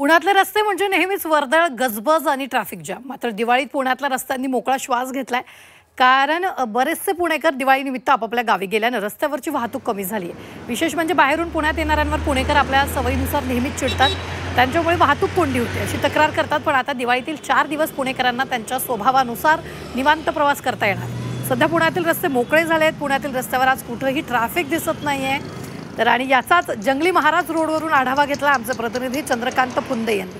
पुण्यातले रस्ते म्हणजे नेहमीच वर्दळ, गजबज आणि ट्रॅफिक जॅम. मात्र दिवाळीत पुण्यातल्या रस्त्यांनी मोकळा श्वास घेतलाय. कारण बरेचसे पुणेकर दिवाळीनिमित्त आपापल्या गावी गेल्यानं रस्त्यावरची वाहतूक कमी झाली आहे. विशेष म्हणजे बाहेरून पुण्यात येणाऱ्यांवर पुणेकर आपल्या सवयीनुसार नेहमीच चिडतात. त्यांच्यामुळे वाहतूक कोंडी होते अशी तक्रार करतात. पण आता दिवाळीतील 4 दिवस पुणेकरांना त्यांच्या स्वभावानुसार निवांत प्रवास करता येणार. सध्या पुण्यातील रस्ते मोकळे झाले आहेत. पुण्यातील रस्त्यावर आज कुठेही ट्रॅफिक दिसत नाहीये. तर आणि याचाच जंगली महाराज रोडवरून आढावा घेतला आमचे प्रतिनिधी चंद्रकांत पुंदे यांनी.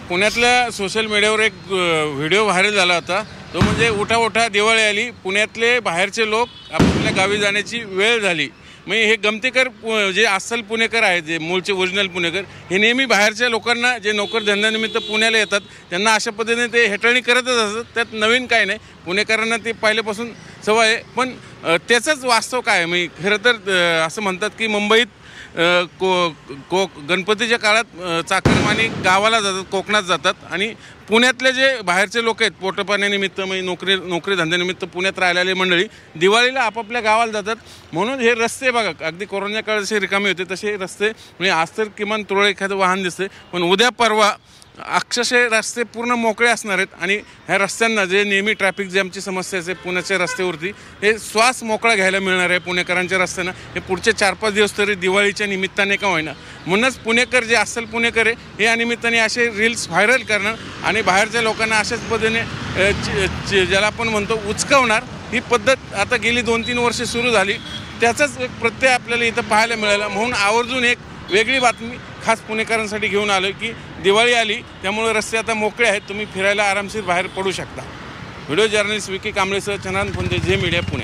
पुण्यातल्या सोशल मीडियावर एक व्हिडिओ व्हायरल झाला होता. तो म्हणजे उठा उठा दिवाळी आली, पुण्यातले बाहेरचे लोक आपल्या गावी जाण्याची वेळ झाली. म्हणजे हे गमतीकर जे अस्सल पुणेकर आहेत, जे मूळचे ओरिजिनल पुणेकर, हे नेहमी बाहेरच्या लोकांना जे नोकरधंद्यानिमित्त पुण्याला येतात त्यांना अशा पद्धतीने ते हेटाळणी करतच असतात. त्यात नवीन काय नाही, पुणेकरांना ते पहिल्यापासून सवय आहे. पण त्याचंच वास्तव काय आहे, म्हणजे खरं तर असं म्हणतात की मुंबईत गणपतीच्या काळात चाकरमानी गावाला जातात, कोकणात जातात, आणि पुण्यातले जे बाहेरचे लोक आहेत पोटपाण्यानिमित्त म्हणजे नोकरी धंद्यानिमित्त पुण्यात राहिलेली मंडळी दिवाळीला आपापल्या गावाला जातात. म्हणून हे रस्ते बघा, अगदी कोरोना काळात जसे रिकामे होते तसे रस्ते, म्हणजे आज तर किमान तुरळक एखादं वाहन दिसते, पण उद्या परवा अक्षरशः रस्ते पूर्ण मोकळे असणार आहेत. आणि ह्या रस्त्यांना जे नेहमी ट्रॅफिक जॅमची समस्या असते पुण्याच्या रस्त्यावरती, हे श्वास मोकळा घ्यायला मिळणार आहे पुणेकरांच्या रस्त्यांना. हे पुढचे 4-5 दिवस तरी दिवाळीच्या निमित्ताने का होईना. म्हणूनच पुणेकर जे अस्सल पुणेकर आहे हे या निमित्ताने असे रील्स व्हायरल करणार आणि बाहेरच्या लोकांना अशाच पद्धतीने ज्याला आपण म्हणतो उचकवणार. ही पद्धत आता गेली 2-3 वर्षे सुरू झाली. त्याचाच एक प्रत्यय आपल्याला इथं पाहायला मिळाला. म्हणून आवर्जून एक वेगळी बातमी खास पुणेकरांसाठी घेऊन आलो की दिवाळी आली, त्यामुळे रस्ते आता मोकळे आहेत, तुम्ही फिरायला आरामशीर बाहेर पडू शकता. व्हिडिओ जर्नलिस्ट विकी कांबळेसह चंद्रकांत पुंदे, जे मीडिया, पुणे.